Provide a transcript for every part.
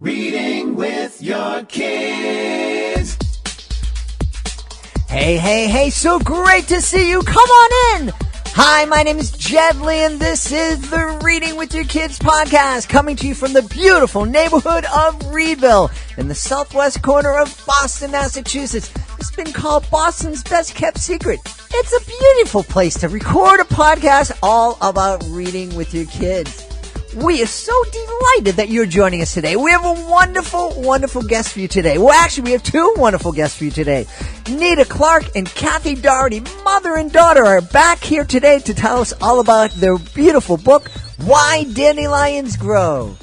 Reading with your kids. Hey, so great to see you. Come on in. Hi, my name is Jed Lee, and this is the Reading with Your Kids podcast, coming to you from the beautiful neighborhood of Reedville in the southwest corner of Boston, Massachusetts. It's been called Boston's best kept secret. It's a beautiful place to record a podcast all about reading with your kids. We are so delighted that you're joining us today. We have a wonderful guest for you today. Well, actually, we have two wonderful guests for you today. Nita Clark and Kathy Doherty, mother and daughter, are back here today to tell us all about their beautiful book, Why Dandelions Grow.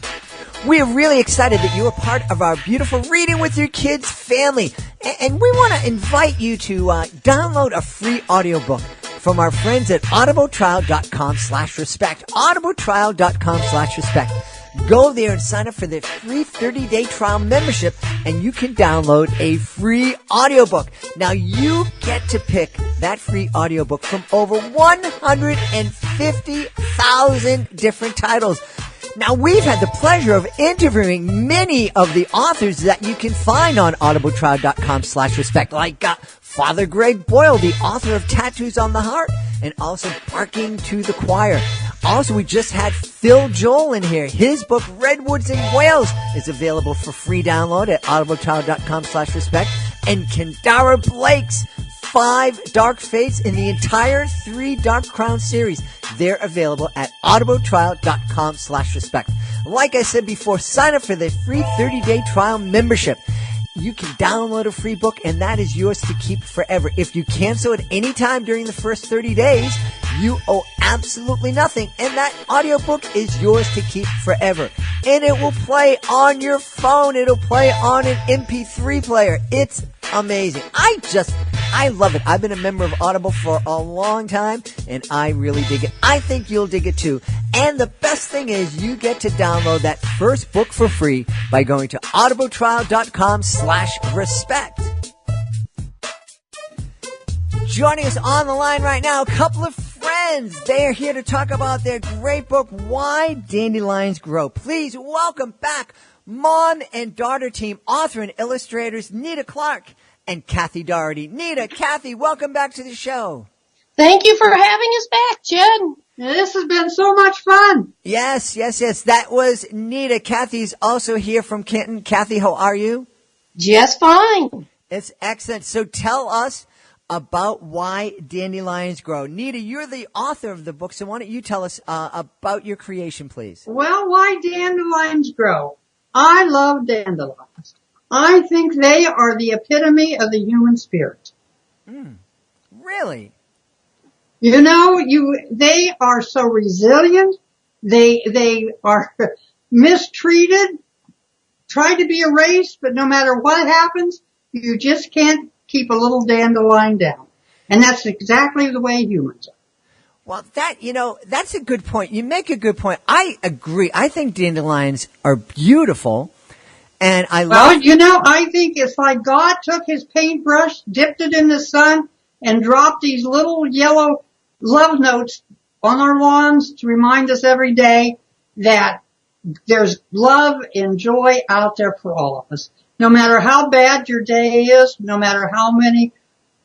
We are really excited that you are part of our beautiful Reading with Your Kids family. And we want to invite you to download a free audiobook from our friends at audibletrial.com/respect. audibletrial.com/respect. Go there and sign up for their free 30-day trial membership, and you can download a free audiobook. Now, you get to pick that free audiobook from over 150,000 different titles. Now, we've had the pleasure of interviewing many of the authors that you can find on audibletrial.com/respect, like Father Greg Boyle, the author of Tattoos on the Heart, and also Barking to the Choir. Also, we just had Phil Joel in here. His book, Redwoods in Wales, is available for free download at audibletrial.com/respect. And Kendara Blake's 5 Dark Fates in the entire 3 Dark Crown series. They're available at audibletrial.com/respect. Like I said before, sign up for the free 30-day trial membership. You can download a free book, and that is yours to keep forever. If you cancel at any time during the first 30 days, you owe absolutely nothing, and that audiobook is yours to keep forever. And it will play on your phone. It'll play on an MP3 player. It's amazing. I love it. I've been a member of Audible for a long time, and I really dig it. I think you'll dig it too. And the best thing is you get to download that first book for free by going to audibletrial.com/respect. Joining us on the line right now, a couple of friends. They are here to talk about their great book, Why Dandelions Grow. Please welcome back mom and daughter team, author and illustrators Nita Clark and Kathy Doherty. Nita, Kathy, welcome back to the show. Thank you for having us back, Jen. This has been so much fun. Yes. That was Nita. Kathy's also here from Canton. Kathy, how are you? Just fine. It's excellent. So tell us about Why Dandelions Grow. Nita, you're the author of the book, so why don't you tell us about your creation, please? Well, Why Dandelions Grow. I love dandelions. I think they are the epitome of the human spirit. Really? You know, they are so resilient. They are mistreated, tried to be erased, but no matter what happens, you just can't keep a little dandelion down. And that's exactly the way humans are. Well, that's a good point. You make a good point. I agree. I think dandelions are beautiful. And I think it's like God took his paintbrush, dipped it in the sun, and dropped these little yellow love notes on our lawns to remind us every day that there's love and joy out there for all of us. No matter how bad your day is, no matter how many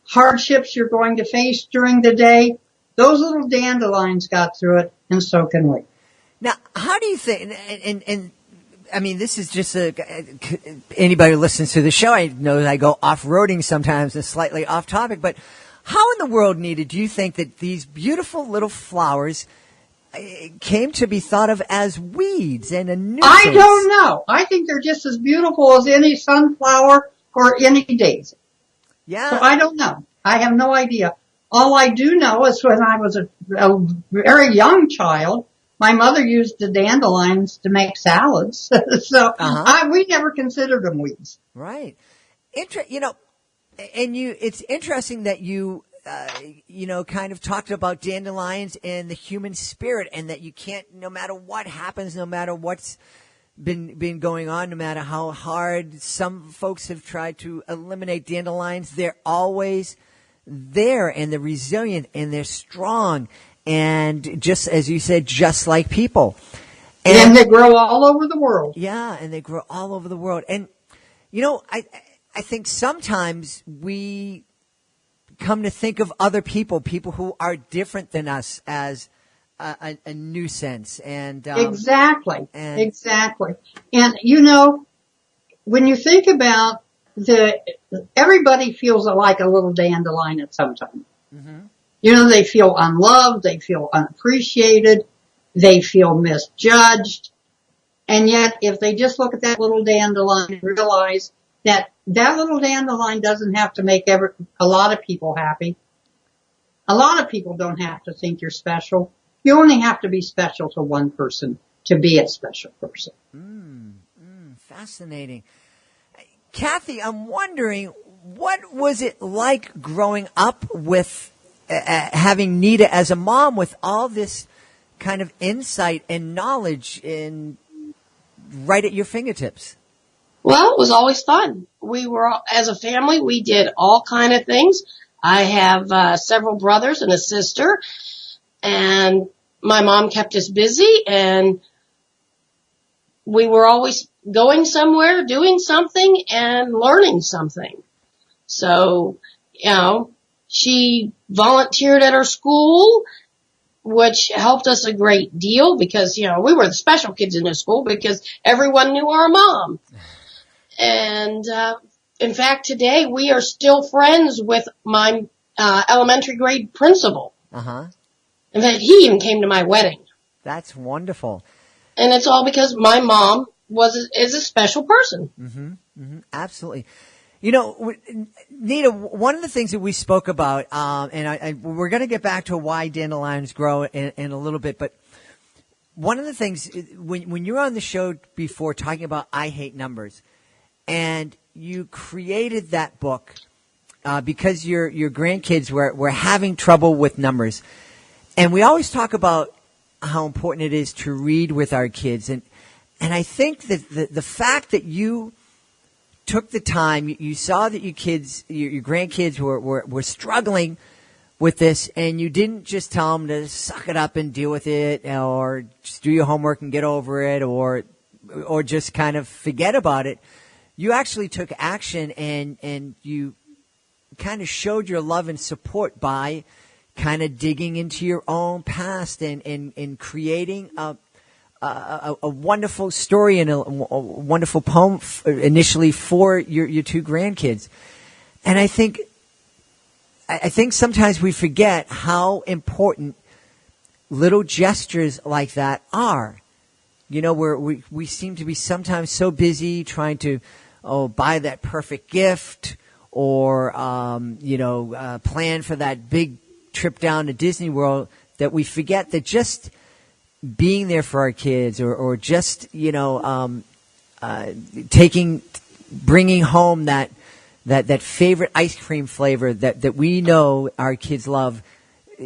hardships you're going to face during the day, those little dandelions got through it, and so can we. Now, how do you think, and I mean, this is just anybody who listens to the show, I know that I go off-roading sometimes and slightly off topic, but how in the world, Nita, do you think that these beautiful little flowers came to be thought of as weeds and a nuisance? I don't know. I think they're just as beautiful as any sunflower or any daisy. Yeah. So I don't know. I have no idea. All I do know is when I was a very young child, my mother used the dandelions to make salads. So we never considered them weeds. Right. It's interesting that you kind of talked about dandelions and the human spirit, and that you can't, no matter what happens, no matter what's been going on, no matter how hard some folks have tried to eliminate dandelions, they're always there, and they're resilient, and they're strong, and just as you said, just like people. And they grow all over the world. Yeah, and they grow all over the world. And, you know, I think sometimes we come to think of other people who are different than us, as a nuisance. And exactly. And, you know, when you think about everybody feels like a little dandelion at some time. Mm-hmm. You know, they feel unloved, they feel unappreciated, they feel misjudged. And yet, if they just look at that little dandelion and realize that little dandelion doesn't have to make a lot of people happy. A lot of people don't have to think you're special. You only have to be special to one person to be a special person. Fascinating. Kathy, I'm wondering, what was it like growing up with having Nita as a mom with all this kind of insight and knowledge right at your fingertips? Well, it was always fun. We were, as a family, we did all kind of things. I have several brothers and a sister, and my mom kept us busy, and we were always going somewhere, doing something, and learning something. So, you know, she volunteered at our school, which helped us a great deal because, you know, we were the special kids in the school because everyone knew our mom. And, in fact, today we are still friends with my, elementary grade principal. Uh-huh. In fact, he even came to my wedding. That's wonderful. And it's all because my mom is a special person. Mm-hmm. Mm-hmm. Absolutely. You know, Nita, one of the things that we spoke about, and we're going to get back to why dandelions grow in a little bit, but one of the things, when you were on the show before talking about I Hate Numbers, and you created that book because your grandkids were having trouble with numbers. And we always talk about how important it is to read with our kids. And I think that the fact that you took the time, you saw that your grandkids were struggling with this, and you didn't just tell them to suck it up and deal with it, or just do your homework and get over it, or just kind of forget about it. You actually took action, and you kind of showed your love and support by kind of digging into your own past and creating a wonderful story and a wonderful poem initially for your two grandkids. And I think sometimes we forget how important little gestures like that are. You know, we seem to be sometimes so busy trying to buy that perfect gift or plan for that big trip down to Disney World that we forget that just being there for our kids or just bringing home that favorite ice cream flavor that we know our kids love.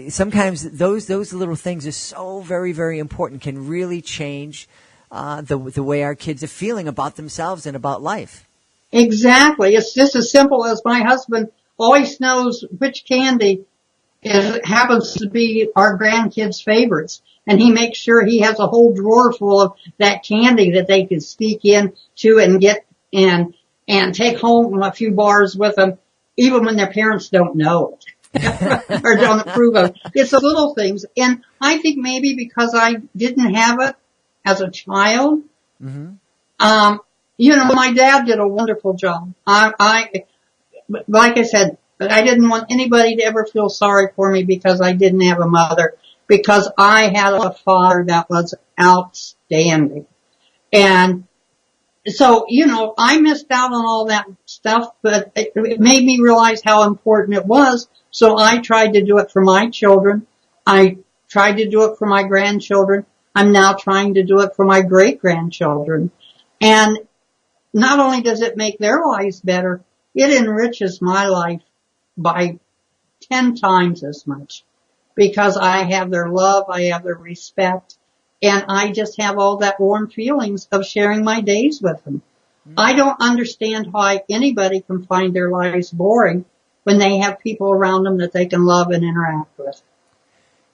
Sometimes those little things are so very, very important, can really change the way our kids are feeling about themselves and about life. Exactly. It's just as simple as my husband always knows which candy happens to be our grandkids' favorites. And he makes sure he has a whole drawer full of that candy that they can sneak in to and get and take home a few bars with them, even when their parents don't know it or don't approve of it. It's the little things. And I think maybe because I didn't have it as a child, my dad did a wonderful job. Like I said, I didn't want anybody to ever feel sorry for me because I didn't have a mother, because I had a father that was outstanding. And so, I missed out on all that stuff, but it made me realize how important it was. So I tried to do it for my children. I tried to do it for my grandchildren. I'm now trying to do it for my great-grandchildren. And not only does it make their lives better, it enriches my life by 10 times as much, because I have their love, I have their respect, and I just have all that warm feelings of sharing my days with them. I don't understand why anybody can find their lives boring when they have people around them that they can love and interact with.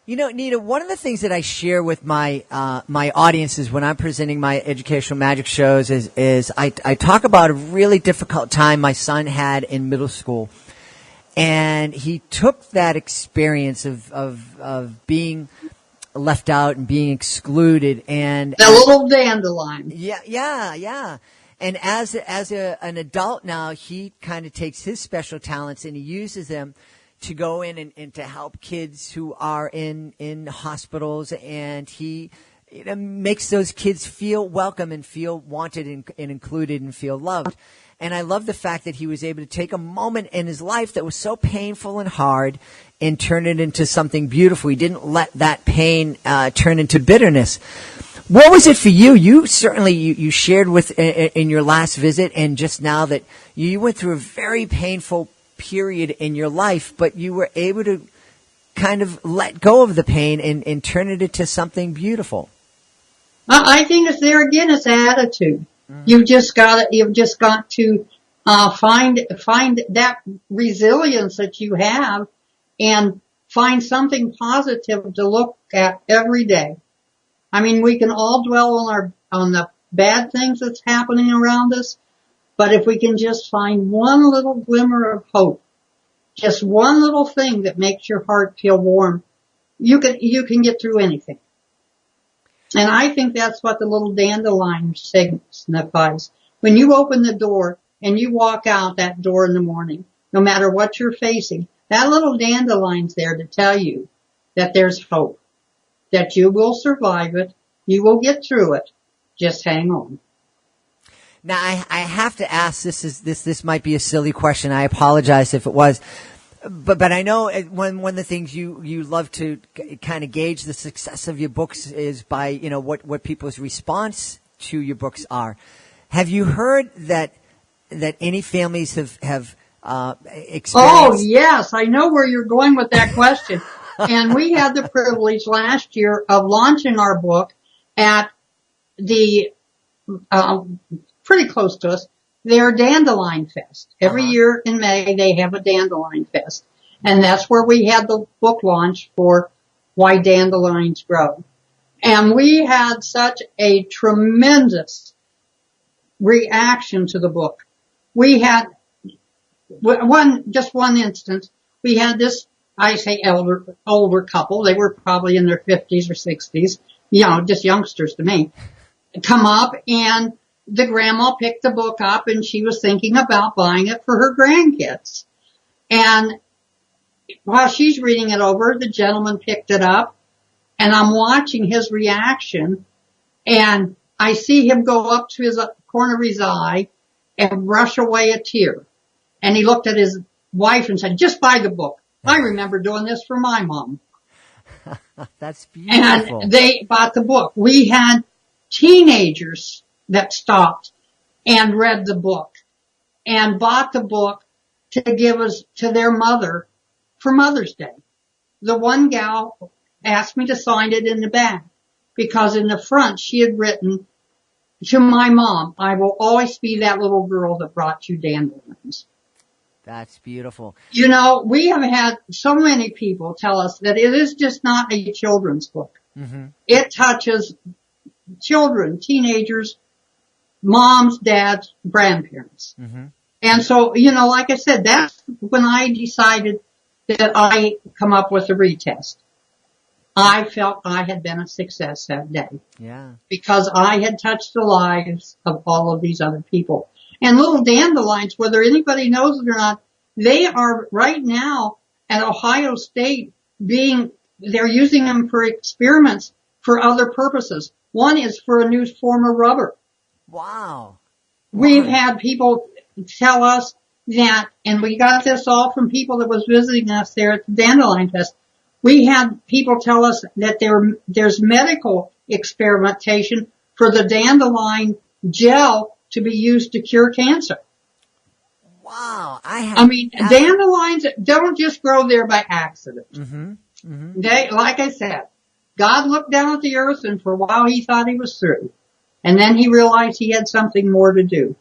You know, Nita, one of the things that I share with my my audiences when I'm presenting my educational magic shows is I talk about a really difficult time my son had in middle school, and he took that experience of being left out and being excluded, and The little dandelion. yeah. And as an adult now, he kind of takes his special talents and he uses them to go in and to help kids who are in hospitals, and he makes those kids feel welcome and feel wanted and included and feel loved. And I love the fact that he was able to take a moment in his life that was so painful and hard and turn it into something beautiful. He didn't let that pain turn into bitterness. What was it for you? You certainly you shared with in your last visit and just now that you went through a very painful period in your life, but you were able to kind of let go of the pain and turn it into something beautiful. I think it's there again. It's attitude. You've just got to find that resilience that you have, and find something positive to look at every day. I mean, we can all dwell on the bad things that's happening around us, but if we can just find one little glimmer of hope, just one little thing that makes your heart feel warm, you can get through anything. And I think that's what the little dandelion signifies. When you open the door and you walk out that door in the morning, no matter what you're facing, that little dandelion's there to tell you that there's hope, that you will survive it, you will get through it. Just hang on. Now, I have to ask, this might be a silly question. I apologize if it was. But I know one of the things you love to kind of gauge the success of your books is by, what people's response to your books are. Have you heard that any families have experienced? Oh, yes. I know where you're going with that question. And we had the privilege last year of launching our book at the, pretty close to us, their Dandelion Fest. Every year in May, they have a Dandelion Fest. And that's where we had the book launch for Why Dandelions Grow. And we had such a tremendous reaction to the book. We had just one instance. We had this, I say older couple. They were probably in their 50s or 60s, just youngsters to me, come up, and the grandma picked the book up and she was thinking about buying it for her grandkids. And while she's reading it over, the gentleman picked it up, and I'm watching his reaction, and I see him go up to his corner of his eye and brush away a tear. And he looked at his wife and said, "Just buy the book. I remember doing this for my mom." That's beautiful. And they bought the book. We had teenagers that stopped and read the book and bought the book to give us to their mother for Mother's Day. The one gal asked me to sign it in the back because in the front she had written, "To my mom, I will always be that little girl that brought you dandelions." That's beautiful. We have had so many people tell us that it is just not a children's book. Mm-hmm. It touches children, teenagers, moms, dads, grandparents. Mm-hmm. And so, like I said, that's when I decided that I come up with a retest. I felt I had been a success that day. Yeah. Because I had touched the lives of all of these other people. And little dandelions, whether anybody knows it or not, they are right now at Ohio State they're using them for experiments for other purposes. One is for a new form of rubber. Wow. We've had people tell us that, and we got this all from people that was visiting us there at the Dandelion Fest. We had people tell us that there's medical experimentation for the dandelion gel to be used to cure cancer. Wow. Dandelions don't just grow there by accident. Mm-hmm. Mm-hmm. Like I said, God looked down at the earth, and for a while he thought he was through. And then he realized he had something more to do.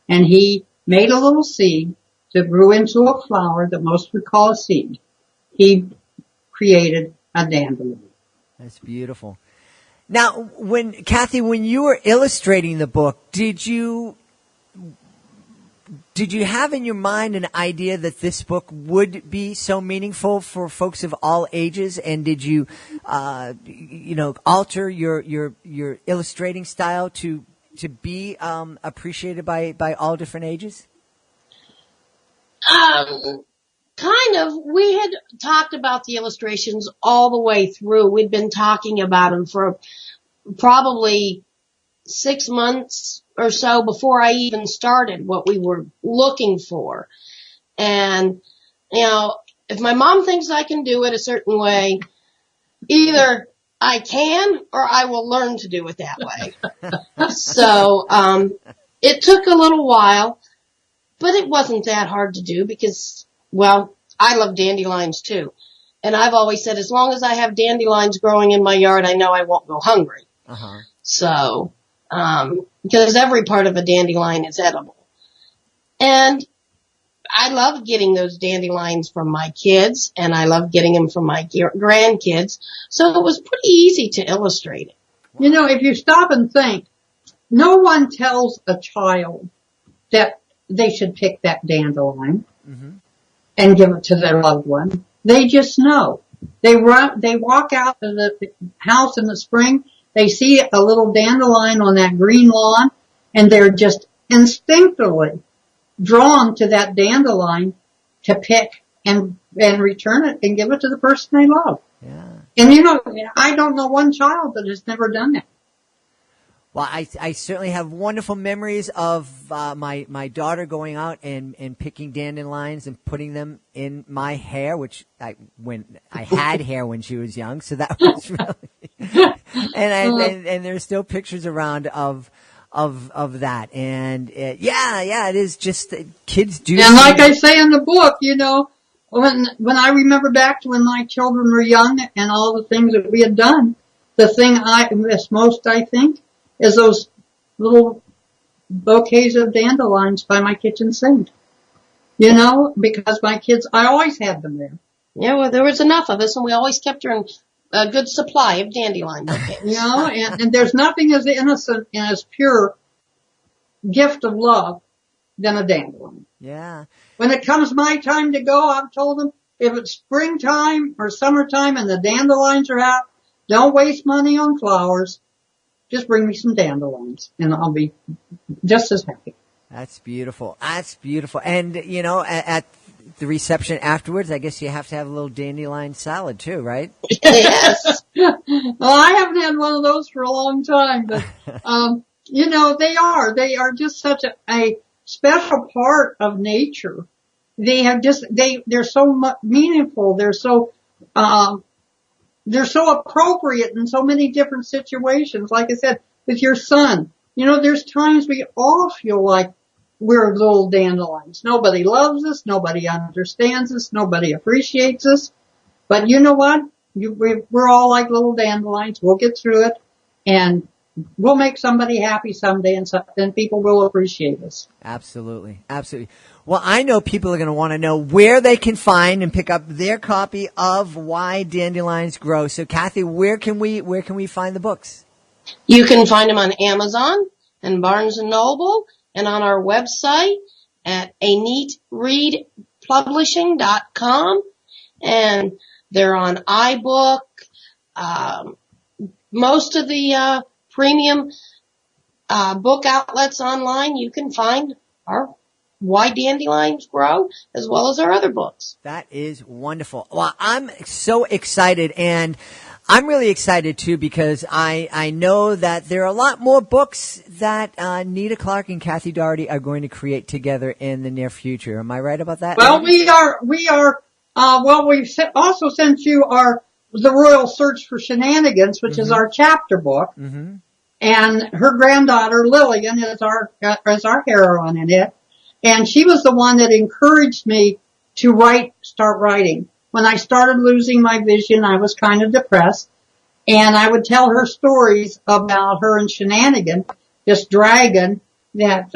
And he made a little seed that grew into a flower that most would call a seed. He created a dandelion. That's beautiful. Now, Kathy, when you were illustrating the book, did you have in your mind an idea that this book would be so meaningful for folks of all ages? And did you, alter your illustrating style to be appreciated by all different ages? Kind of. We had talked about the illustrations all the way through. We'd been talking about them for probably 6 months or so before I even started what we were looking for. And, if my mom thinks I can do it a certain way, either I can or I will learn to do it that way. So, it took a little while, but it wasn't that hard to do because, well, I love dandelions too. And I've always said, as long as I have dandelions growing in my yard, I know I won't go hungry. Uh-huh. So, because every part of a dandelion is edible. And I love getting those dandelions from my kids, and I love getting them from my grandkids. So it was pretty easy to illustrate it. If you stop and think, no one tells a child that they should pick that dandelion and give it to their loved one. They just know. They walk out to the house in the spring, they see a little dandelion on that green lawn, and they're just instinctively drawn to that dandelion to pick and return it and give it to the person they love. Yeah. And I don't know one child that has never done that. Well, I certainly have wonderful memories of my daughter going out and picking dandelions and putting them in my hair, which I had hair when she was young, so that was really and there's still pictures around of that, and it is just kids do. And like I say in the book, when I remember back to when my children were young and all the things that we had done, the thing I miss most, I think, is those little bouquets of dandelions by my kitchen sink. Because my kids, I always had them there. Yeah, well, there was enough of us, and we always kept her in a good supply of dandelion bouquets. And there's nothing as innocent and as pure gift of love than a dandelion. Yeah. When it comes my time to go, I've told them, if it's springtime or summertime and the dandelions are out, don't waste money on flowers. Just bring me some dandelions, and I'll be just as happy. That's beautiful. That's beautiful. And, at the reception afterwards, I guess you have to have a little dandelion salad too, right? Yes. Well, I haven't had one of those for a long time, but, they are just such a special part of nature. They're so meaningful. They're so appropriate in so many different situations. Like I said, with your son, there's times we all feel like we're little dandelions. Nobody loves us. Nobody understands us. Nobody appreciates us. But you know what? We're all like little dandelions. We'll get through it, and we'll make somebody happy someday, and then people will appreciate us. Absolutely. Absolutely. Well, I know people are going to want to know where they can find and pick up their copy of Why Dandelions Grow. So, Kathy, where can we find the books? You can find them on Amazon and Barnes & Noble and on our website at aneatreadpublishing.com. And they're on iBook. Most of the premium book outlets online, you can find our Why Dandelions Grow, as well as our other books. That is wonderful. Well, I'm so excited, and I'm really excited too because I know that there are a lot more books that Nita Clark and Kathy Doherty are going to create together in the near future. Am I right about that? Well, we are. We've also sent you the Royal Search for Shenanigans, which is our chapter book. Mm-hmm. And her granddaughter Lillian is our heroine in it. And she was the one that encouraged me to start writing. When I started losing my vision, I was kind of depressed. And I would tell her stories about her and Shenanigan, this dragon that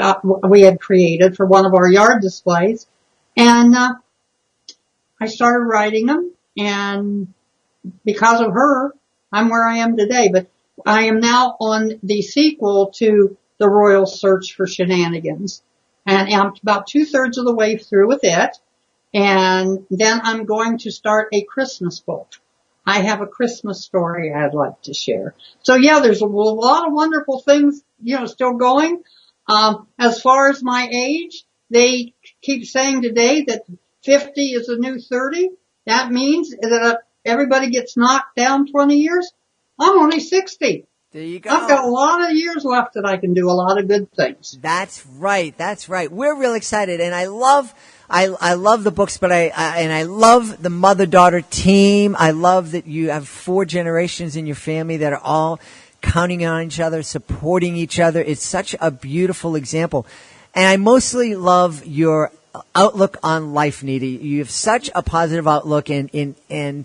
we had created for one of our yard displays. And I started writing them. And because of her, I'm where I am today. But I am now on the sequel to The Royal Search for Shenanigans. And I'm about 2/3 of the way through with it. And then I'm going to start a Christmas book. I have a Christmas story I'd like to share. So yeah, there's a lot of wonderful things, still going. As far as my age, they keep saying today that 50 is the new 30. That means that everybody gets knocked down 20 years. I'm only 60. There you go. I've got a lot of years left that I can do a lot of good things. That's right. That's right. We're real excited, and I love the books, but I love the mother-daughter team. I love that you have 4 generations in your family that are all counting on each other, supporting each other. It's such a beautiful example. And I mostly love your outlook on life, Nita. You have such a positive outlook and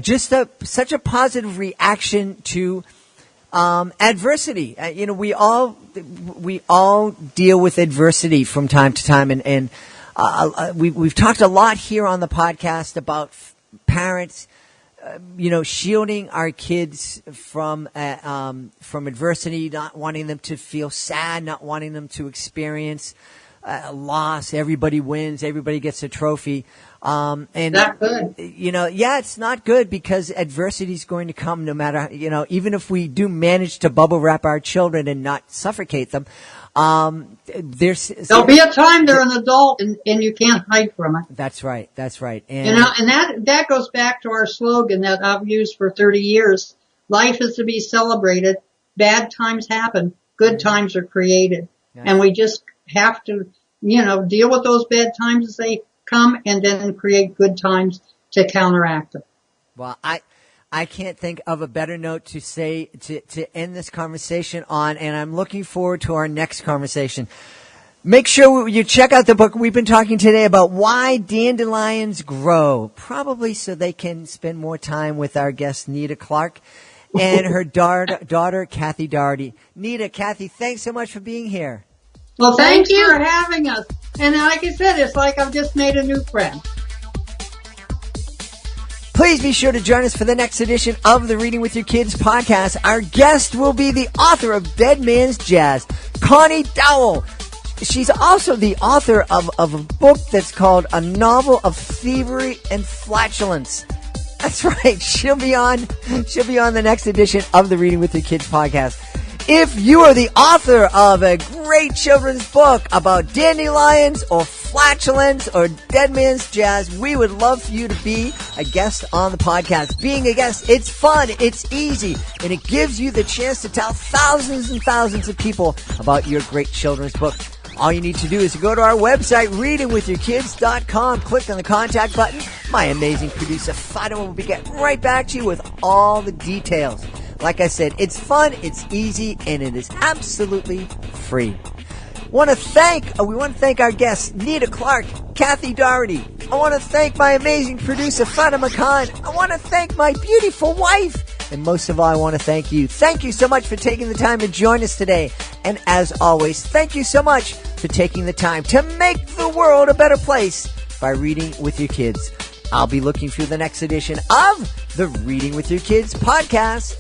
just such a positive reaction to adversity. We all deal with adversity from time to time, and we've talked a lot here on the podcast about parents, shielding our kids from adversity, not wanting them to feel sad, not wanting them to experience loss. Everybody wins, everybody gets a trophy. And not good. It's not good because adversity is going to come no matter, even if we do manage to bubble wrap our children and not suffocate them. There'll be a time they're an adult and you can't hide from it. That's right. And, and that goes back to our slogan that I've used for 30 years. Life is to be celebrated. Bad times happen. Good times are created. Yeah. And we just have to, deal with those bad times as they come and then create good times to counteract them. Well, I can't think of a better note to say to end this conversation on, and I'm looking forward to our next conversation. Make sure you check out the book. We've been talking today about why dandelions grow, probably so they can spend more time with our guest Nita Clark and her daughter Kathy Doherty. Nita, Kathy, thanks so much for being here. Well, thank you for having us. And like I said, it's like I've just made a new friend. Please be sure to join us for the next edition of the Reading with Your Kids podcast. Our guest will be the author of Dead Man's Jazz, Connie Dowell. She's also the author of a book that's called A Novel of Thievery and Flatulence. That's right. She'll be on the next edition of the Reading with Your Kids podcast. If you are the author of a great children's book about dandelions or flatulence or Dead Man's Jazz, we would love for you to be a guest on the podcast. Being a guest, it's fun, it's easy, and it gives you the chance to tell thousands and thousands of people about your great children's book. All you need to do is go to our website, readingwithyourkids.com, click on the contact button. My amazing producer, Fatima, will be getting right back to you with all the details. Like I said, it's fun, it's easy, and it is absolutely free. We want to thank our guests, Nita Clark, Kathy Doherty. I want to thank my amazing producer, Fatima Khan. I want to thank my beautiful wife. And most of all, I want to thank you. Thank you so much for taking the time to join us today. And as always, thank you so much for taking the time to make the world a better place by reading with your kids. I'll be looking through the next edition of the Reading with Your Kids podcast.